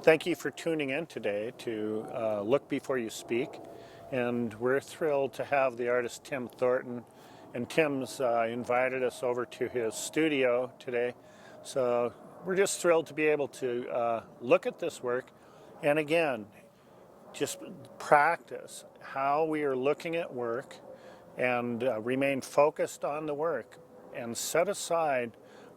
Thank you for tuning in today to Look Before You Speak. And we're thrilled to have the artist Tim Thornton. And Tim's invited us over to his studio today. So we're just thrilled to be able to look at this work. And again, just practice how we are looking at work and remain focused on the work and set aside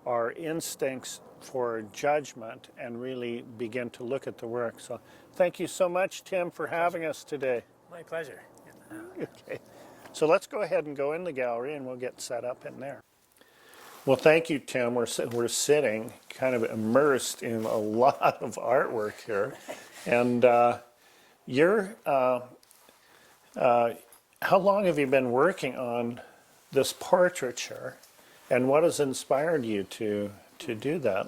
our instincts for judgment and really begin to look at the work. So thank you so much, Tim, for having us today. My pleasure. Okay. So let's go ahead and go in the gallery and we'll get set up in there. Well, thank you, Tim. We're sitting kind of immersed in a lot of artwork here. And you're, how long have you been working on this portraiture, and what has inspired you to do that?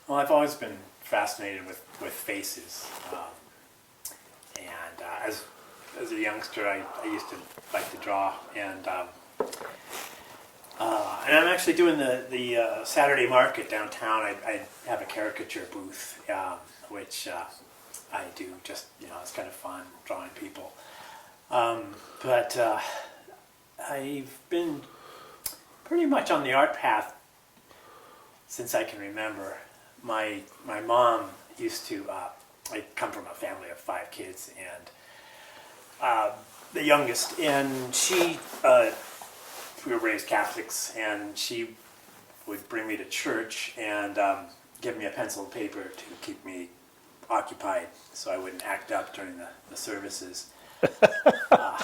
Well, I've always been fascinated with faces, and as a youngster, I used to like to draw, and I'm actually doing the Saturday market downtown. I have a caricature booth, which I do just, it's kind of fun drawing people. But I've been pretty much on the art path since I can remember. My mom used to, I come from a family of 5 kids, and the youngest, and she, we were raised Catholics, and she would bring me to church and give me a pencil and paper to keep me occupied so I wouldn't act up during the services.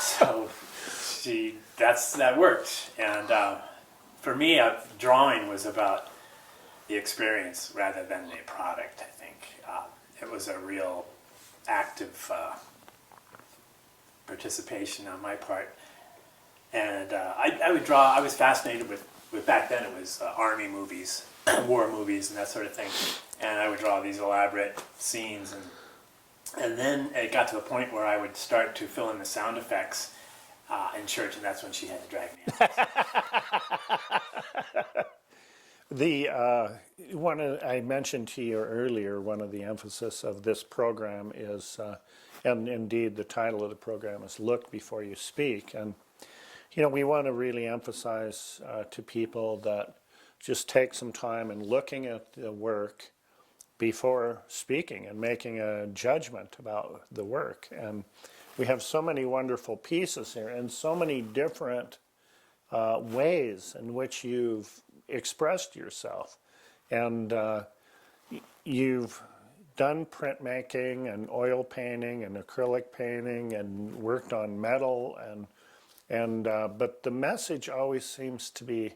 So that worked, and for me, drawing was about the experience rather than the product. I think it was a real active participation on my part, and I would draw. I was fascinated with back then it was army movies, war movies, and that sort of thing, and I would draw these elaborate scenes, and then it got to the point where I would start to fill in the sound effects in church, and that's when she had to drag me out. I mentioned to you earlier, one of the emphasis of this program is, and indeed the title of the program is Look Before You Speak. And, we want to really emphasize to people that just take some time and looking at the work before speaking and making a judgment about the work. And we have so many wonderful pieces here and so many different ways in which you've expressed yourself. And you've done printmaking and oil painting and acrylic painting and worked on metal, but the message always seems to be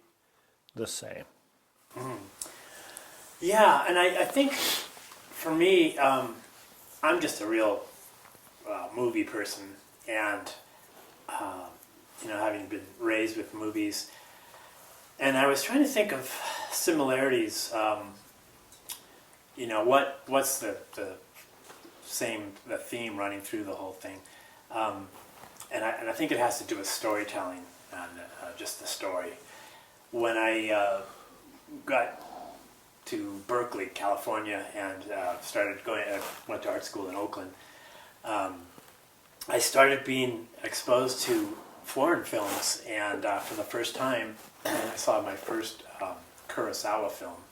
the same. Mm. Yeah, and I think for me, I'm just a real movie person, and having been raised with movies, and I was trying to think of similarities. What's the theme running through the whole thing, and I think it has to do with storytelling and just the story. When I got to Berkeley, California, and went to art school in Oakland, I started being exposed to foreign films, and for the first time, I saw my first Kurosawa film,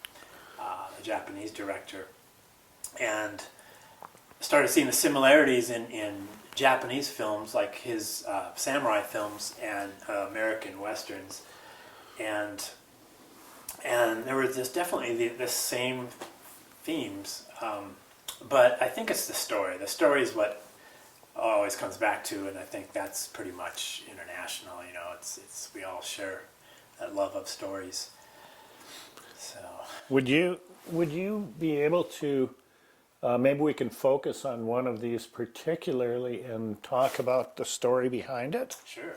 a Japanese director, and started seeing the similarities in Japanese films, like his samurai films and American westerns, and there were definitely the same themes, but I think it's the story. The story is what always comes back to, and I think that's pretty much international. It's we all share that love of stories. So would you be able to maybe we can focus on one of these particularly and talk about the story behind it? Sure.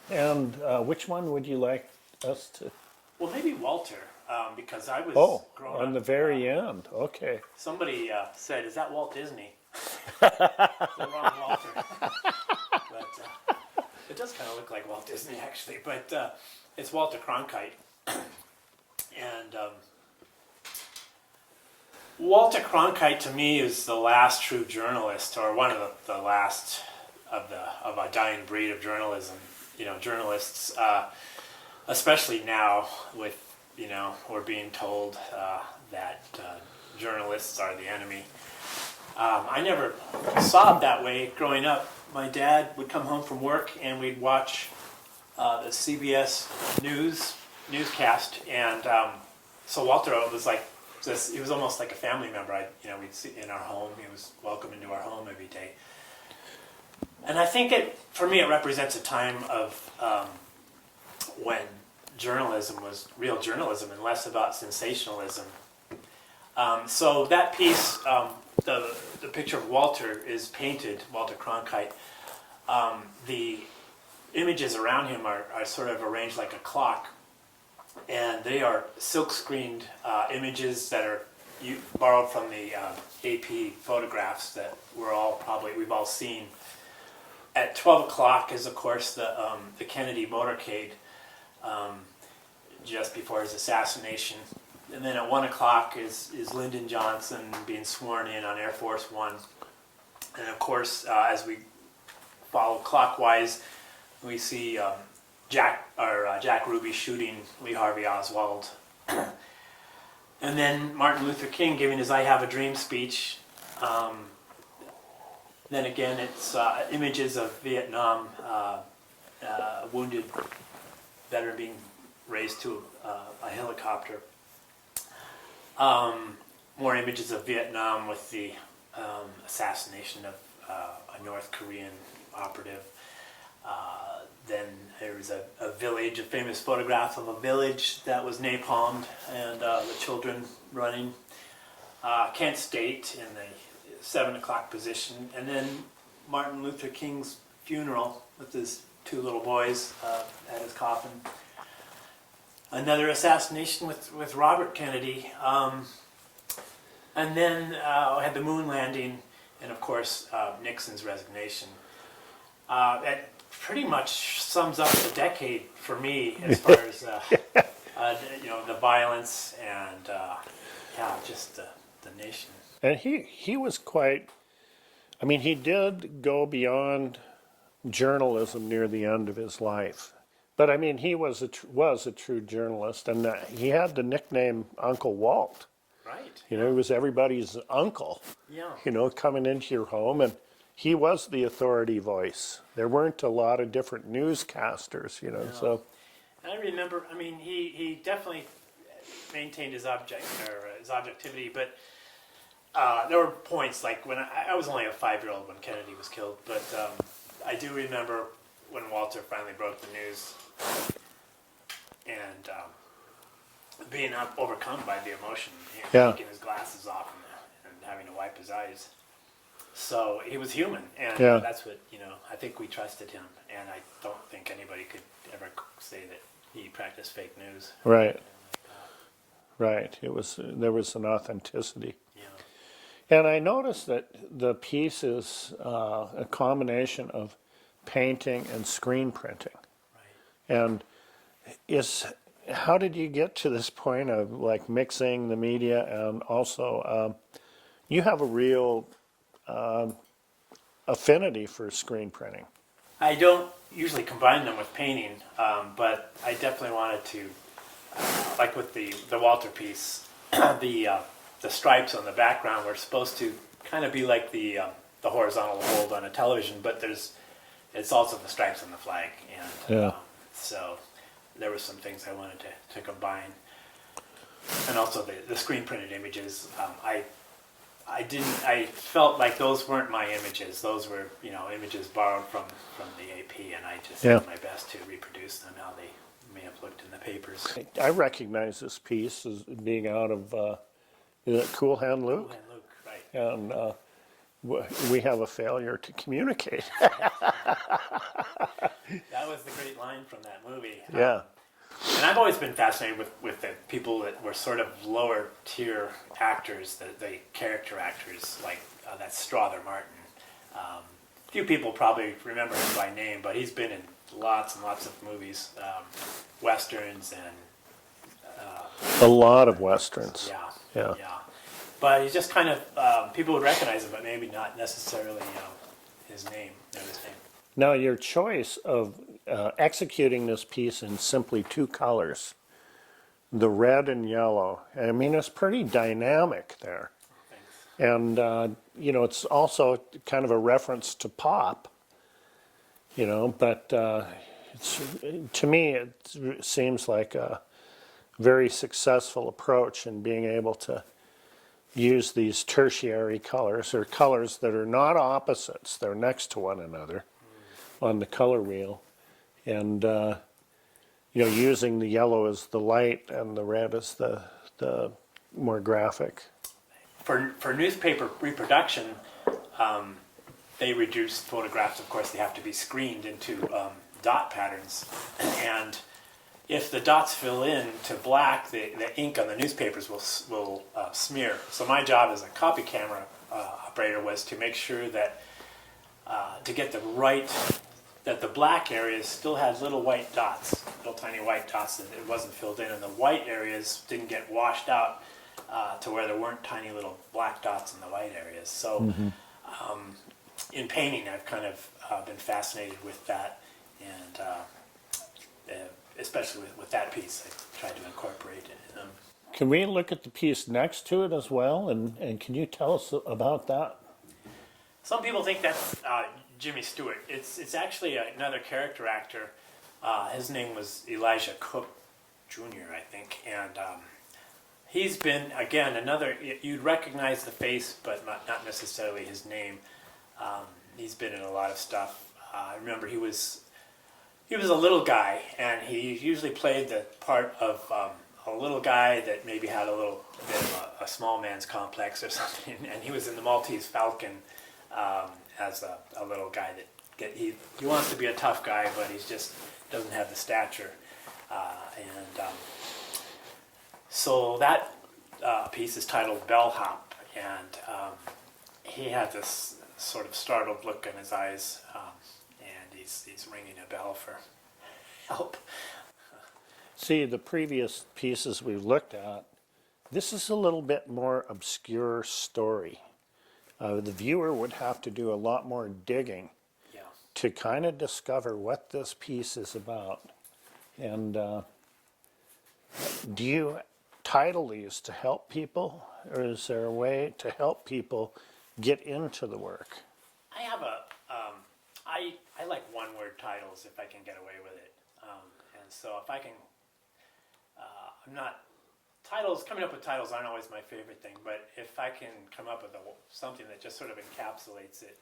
Yeah. And which one would you like us to? Well, maybe Walter, because I was growing on up, the very end. Okay. Somebody said, "Is that Walt Disney?" The wrong Walter. But it does kind of look like Walt Disney, actually. But it's Walter Cronkite, and Walter Cronkite to me is the last true journalist, or one of the last of a dying breed of journalism. Journalists, especially now, with we're being told that journalists are the enemy. I never saw it that way growing up. My dad would come home from work and we'd watch the CBS newscast, and so Walter was like this. He was almost like a family member. We'd see in our home. He was welcome into our home every day, and I think for me it represents a time of when journalism was real journalism and less about sensationalism. So that piece, the picture of Walter is painted, Walter Cronkite. The images around him are sort of arranged like a clock, and they are silk-screened images that are borrowed from the AP photographs that we've all seen. At 12 o'clock is, of course, the Kennedy motorcade, just before his assassination. And then at 1 o'clock is Lyndon Johnson being sworn in on Air Force One. And of course, as we follow clockwise, we see Jack Ruby shooting Lee Harvey Oswald. And then Martin Luther King giving his "I Have a Dream" speech. Then again, it's images of Vietnam, a wounded veteran being raised to a helicopter. More images of Vietnam with the assassination of a North Korean operative. Then there's a village, a famous photograph of a village that was napalmed, and the children running. Kent State in the 7 o'clock position, and then Martin Luther King's funeral with his two little boys at his coffin. Another assassination with Robert Kennedy, and then we had the moon landing, and of course Nixon's resignation. That pretty much sums up the decade for me as far as the violence and just the nation. And he was quite. I mean, he did go beyond journalism near the end of his life. But I mean, he was a true journalist, and he had the nickname Uncle Walt. Right. He was everybody's uncle. Yeah. Coming into your home, and he was the authority voice. There weren't a lot of different newscasters, No. So. And I remember. I mean, he definitely maintained his objectivity, but there were points like when I was only a 5-year-old when Kennedy was killed, but I do remember when Walter finally broke the news, and being overcome by the emotion, taking his glasses off and having to wipe his eyes. So he was human, and that's what I think we trusted him, and I don't think anybody could ever say that he practiced fake news. Right. Right. There was an authenticity. Yeah. And I noticed that the piece is a combination of painting and screen printing. Right. And how did you get to this point of like mixing the media, and also you have a real affinity for screen printing? I don't usually combine them with painting, but I definitely wanted to, like with the Walter piece, the stripes on the background were supposed to kind of be like the horizontal hold on a television, but it's also the stripes on the flag, and so there were some things I wanted to combine, and also the screen printed images. I felt like those weren't my images; those were images borrowed from the AP, and I just did my best to reproduce them how they may have looked in the papers. I recognize this piece as being out of Cool Hand Luke. Cool Hand Luke, right? And we have a failure to communicate. That was the great line from that movie. Yeah. And I've always been fascinated with the people that were sort of lower tier actors, the character actors, like that Strother Martin. Few people probably remember him by name, but he's been in lots and lots of movies, westerns, and A lot of westerns. yeah. But he's just kind of, people would recognize him, but maybe not necessarily his name, know his name. Now, your choice of executing this piece in simply two colors, the red and yellow, I mean, it's pretty dynamic there. Thanks. And, you know, it's also kind of a reference to pop, you know, but to me, it seems like a very successful approach in being able to use these tertiary colors, or colors that are not opposites, they're next to one another on the color wheel. And, you know, using the yellow as the light and the red as the more graphic. For newspaper reproduction, they reduce photographs. Of course, they have to be screened into dot patterns. And if the dots fill in to black, the ink on the newspapers will smear. So my job as a copy camera operator was to make sure that to get the right, that the black areas still had little white dots, little tiny white dots, that it wasn't filled in, and the white areas didn't get washed out to where there weren't tiny little black dots in the white areas. So in painting, I've kind of been fascinated with that, and especially with that piece, I tried to incorporate it. Can we look at the piece next to it as well, and can you tell us about that? Some people think that's Jimmy Stewart. It's actually another character actor. His name was Elijah Cook Jr., I think, and he's been, again, another, you'd recognize the face, but not necessarily his name. He's been in a lot of stuff. I remember he was a little guy, and he usually played the part of a little guy that maybe had a little bit of a small man's complex or something, and he was in the Maltese Falcon as a little guy that he wants to be a tough guy, but he just doesn't have the stature. So that piece is titled Bellhop, and he had this sort of startled look in his eyes, and he's ringing a bell for help. See, the previous pieces we've looked at, this is a little bit more obscure story. The viewer would have to do a lot more digging to kind of discover what this piece is about. And do you title these to help people, or is there a way to help people get into the work? I have I like one-word titles if I can get away with it, and so if I can, I'm not. Coming up with titles aren't always my favorite thing, but if I can come up with something that just sort of encapsulates it,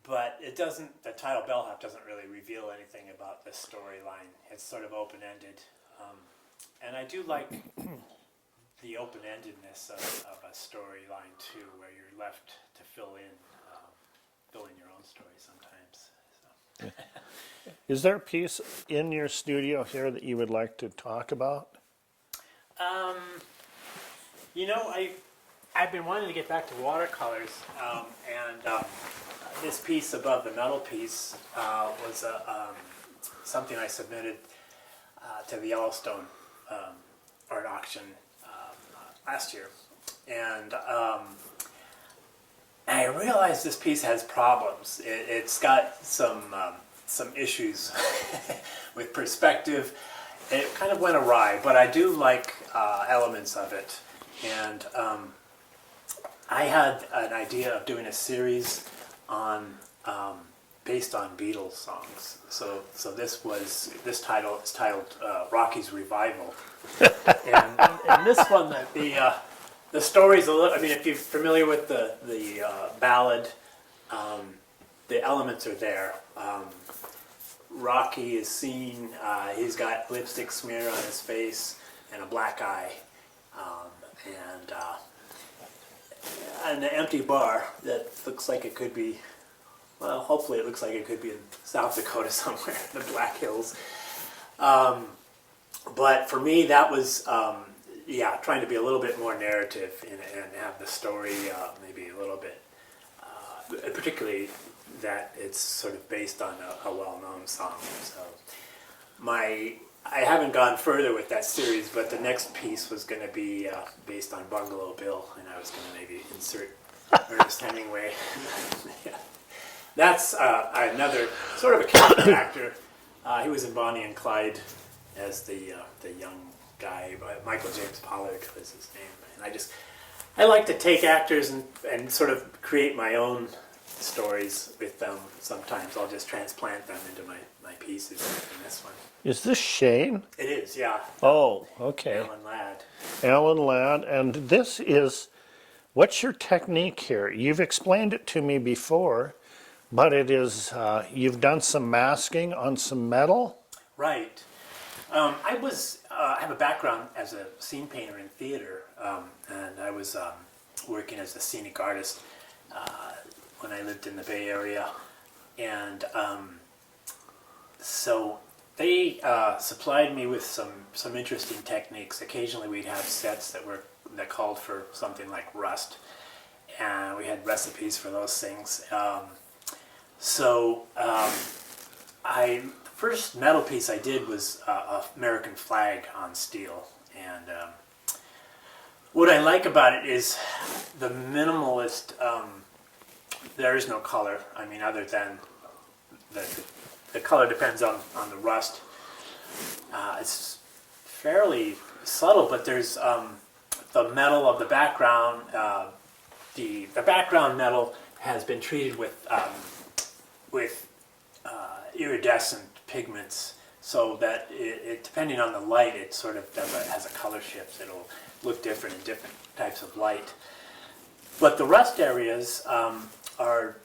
but it doesn't, the title Bellhop doesn't really reveal anything about the storyline. It's sort of open-ended, and I do like the open-endedness of a storyline too, where you're left to fill in your own story sometimes. So. Is there a piece in your studio here that you would like to talk about? You know, I've been wanting to get back to watercolors, and this piece above the metal piece was something I submitted to the Yellowstone art auction last year, and I realized this piece has problems. It's got some issues with perspective. It kind of went awry, but I do like elements of it. And I had an idea of doing a series on based on Beatles songs. So this title is titled Rocky's Revival. and this one, the story's a little. I mean, if you're familiar with the ballad, the elements are there. Rocky is seen, he's got lipstick smear on his face and a black eye, and an empty bar that looks like it could be, well, hopefully it looks like it could be in South Dakota somewhere, in the Black Hills. But for me, that was, trying to be a little bit more narrative and have the story maybe a little bit, particularly that it's sort of based on a well-known song. So my I haven't gone further with that series, but the next piece was going to be based on Bungalow Bill, and I was going to maybe insert Ernest Hemingway. Yeah. That's another sort of a character actor. He was in Bonnie and Clyde as the young guy. Michael James Pollard was his name. And I like to take actors and sort of create my own stories with them. Sometimes I'll just transplant them into my pieces in this one. Is this Shane? It is, yeah. Oh, okay. Alan Ladd. Alan Ladd, and this is, what's your technique here? You've explained it to me before, but it is, you've done some masking on some metal? Right. I have a background as a scene painter in theater, and I was working as a scenic artist when I lived in the Bay Area, and so they supplied me with some interesting techniques. Occasionally we'd have sets that called for something like rust, and we had recipes for those things. The first metal piece I did was a American flag on steel, and what I like about it is the minimalist. There is no color. I mean, other than the color depends on the rust. It's fairly subtle, but there's the metal of the background. The background metal has been treated with iridescent pigments, so that it depending on the light, it sort of has a color shift. It'll look different in different types of light. But the rust areas are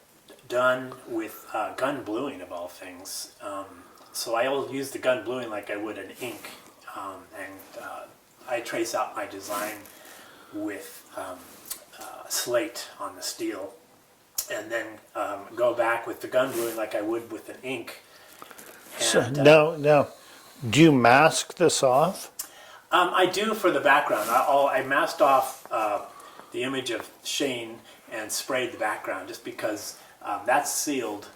done with gun bluing, of all things. So I will use the gun bluing like I would an ink, and I trace out my design with slate on the steel, and then go back with the gun bluing like I would with an ink. So, And, now, do you mask this off? I do for the background. I masked off the image of Shane and sprayed the background just because that's sealed,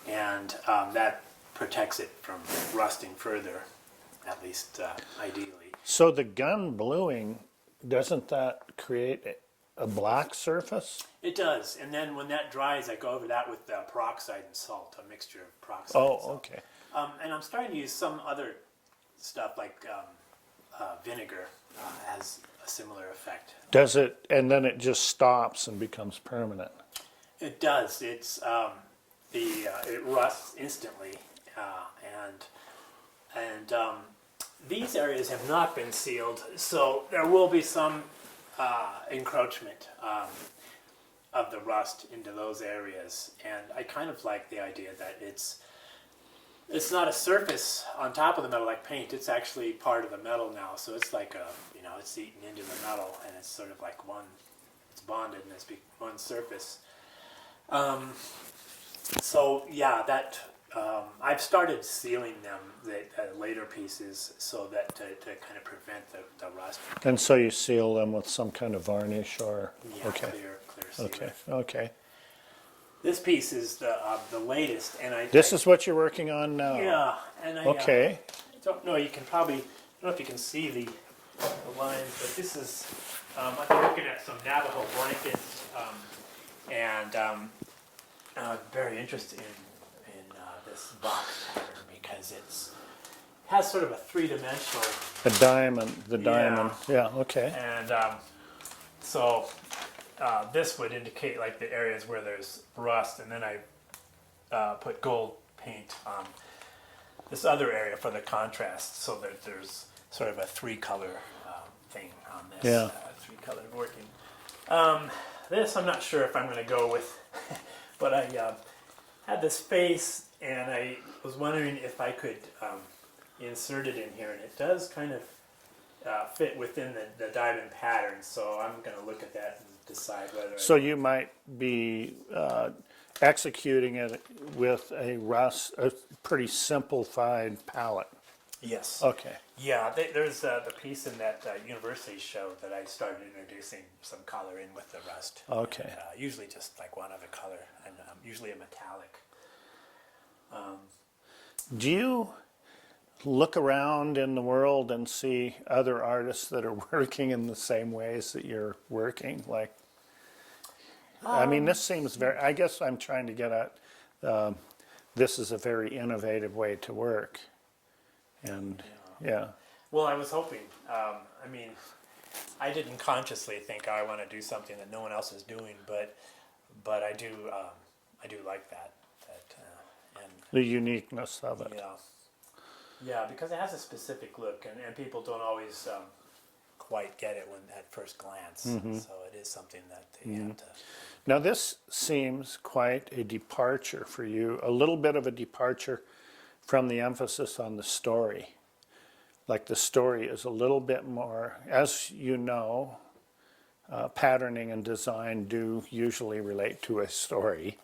and that protects it from rusting further, at least ideally. So the gun bluing, doesn't that create a black surface? It does, and then when that dries, I go over that with peroxide and salt, a mixture of peroxide and Oh, salt. okay. And I'm starting to use some other stuff like vinegar has a similar effect. Does it, and then it just stops and becomes permanent? It does. It's it rusts instantly, and these areas have not been sealed, so there will be some encroachment of the rust into those areas. And I kind of like the idea that it's not a surface on top of the metal like paint. It's actually part of the metal now, so it's like it's eaten into the metal, and it's sort of like one. It's bonded, and it's one surface. So yeah, that I've started sealing them, the later pieces, so that to kind of prevent the rust. And so you seal them with some kind of varnish or? Yeah, Okay. clear sealer. Okay. This piece is the latest, and This is what you're working on now? yeah, and I Okay. don't know. You can probably, I don't know if you can see the lines, but this is I've been looking at some Navajo blankets, and I'm very interested in this box pattern because has sort of a three-dimensional. The diamond. Yeah, okay. And so this would indicate like the areas where there's rust, and then I put gold paint on this other area for the contrast, so that there's sort of a three-color thing on this. Yeah. Three-color working. This I'm not sure if I'm going to go with, but I had this face, and I was wondering if I could insert it in here, and it does kind of fit within the diamond pattern, so I'm going to look at that and decide whether. So you might be executing it with a pretty simplified palette. Yes. Okay. Yeah, there's the piece in that university show that I started introducing some color in with the rust. Okay. And, usually just like one other color, and usually a metallic. Do you look around in the world and see other artists that are working in the same ways that you're working? Like, I mean, this seems very, I guess I'm trying to get at, this is a very innovative way to work. And yeah. Well, I was hoping. I mean, I didn't consciously think, oh, I want to do something that no one else is doing, but I do like that. And The uniqueness of it. yeah, because it has a specific look, and people don't always quite get it when at first glance. So it is something that they have to. Now this seems quite a departure for you, a little bit of a departure from the emphasis on the story. Like the story is a little bit more, as you know, patterning and design do usually relate to a story,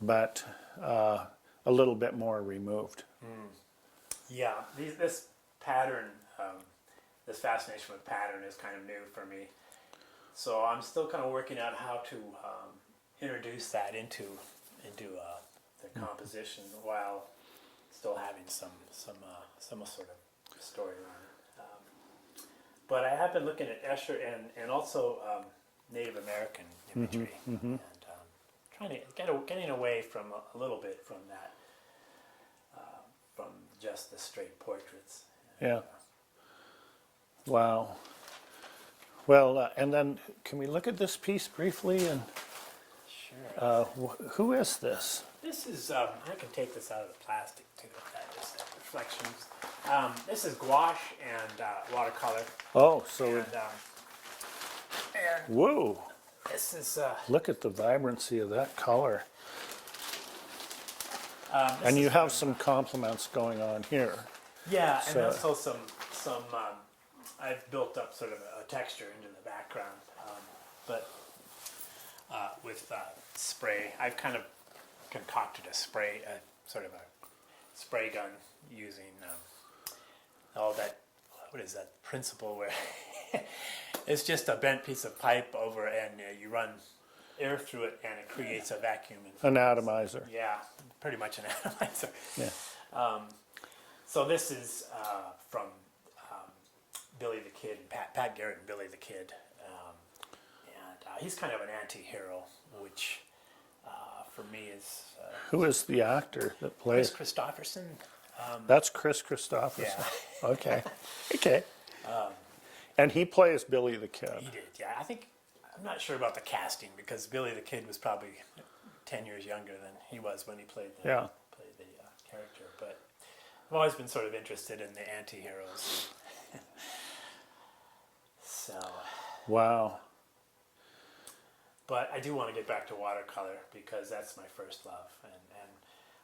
but a little bit more removed. Yeah, this pattern, this fascination with pattern is kind of new for me. So I'm still kind of working out how to introduce that into the composition while still having some sort of story around it. But I have been looking at Escher and also Native American imagery and trying to getting away from a little bit from that, from just the straight portraits. Yeah. Wow. Well, and then can we look at this piece briefly? And Sure. who is this? This is, I can take this out of the plastic too, if that is reflections. This is gouache and watercolor. Oh, so And whoa! this is, Look at the vibrancy of that color. this And you is have some complements going on here. yeah, and so- also some I've built up sort of a texture into the background, but with spray, I've kind of concocted a sort of a spray gun using all that, what is that principle where it's just a bent piece of pipe over and you run air through it and it creates a vacuum. An atomizer. Yeah, pretty much an atomizer. Yeah. So this is from Billy the Kid, Pat Garrett and Billy the Kid. And he's kind of an anti-hero, which for me is... Who is the actor that plays? Chris Christopherson. That's Chris Christopherson. Yeah. Okay. Okay. And he plays Billy the Kid. He did, yeah. I'm not sure about the casting because Billy the Kid was probably 10 years younger than he was when he played the character. But I've always been sort of interested in the anti-heroes. So, Wow. but I do want to get back to watercolor because that's my first love. And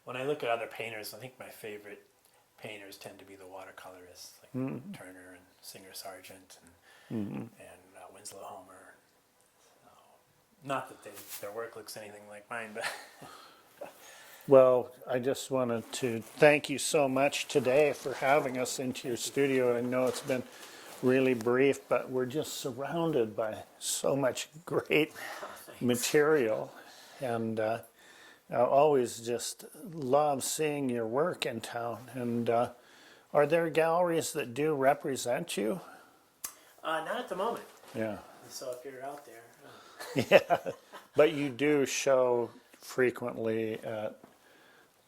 when I look at other painters, I think my favorite painters tend to be the watercolorists, like Turner and Singer Sargent and Winslow Homer. So, not that their work looks anything like mine, but Well, I just wanted to thank you so much today for having us into your studio. I know it's been really brief, but we're just surrounded by so much great material. And I always just love seeing your work in town. And are there galleries that do represent you? not at the moment. Yeah. So if you're out there, Yeah. But you do show frequently at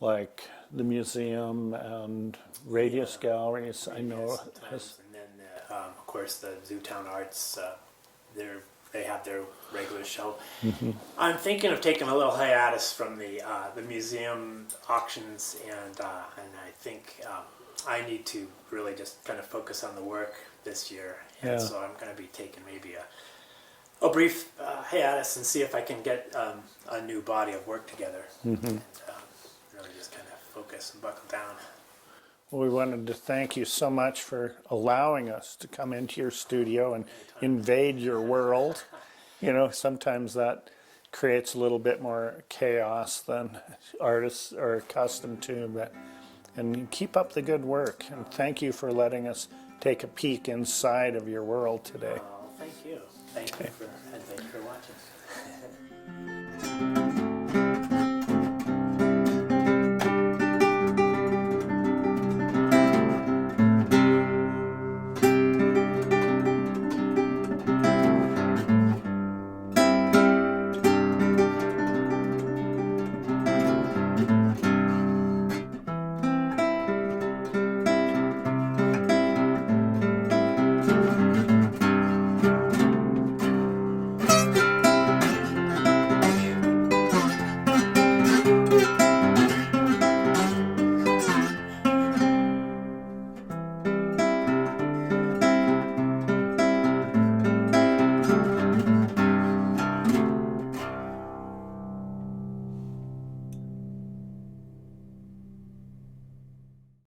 like the museum and Radius galleries, I know. sometimes. And then of course the Zootown Arts, they have their regular show. I'm thinking of taking a little hiatus from the museum auctions, and I think I need to really just kind of focus on the work this year. And Yeah. so I'm going to be taking maybe a brief hiatus and see if I can get a new body of work together. And really just kind of focus and buckle down. Well, we wanted to thank you so much for allowing us to come into your studio and invade your world. You know, sometimes that creates a little bit more chaos than artists are accustomed to. And keep up the good work. And thank you for letting us take a peek inside of your world today. Thank you. Thank you for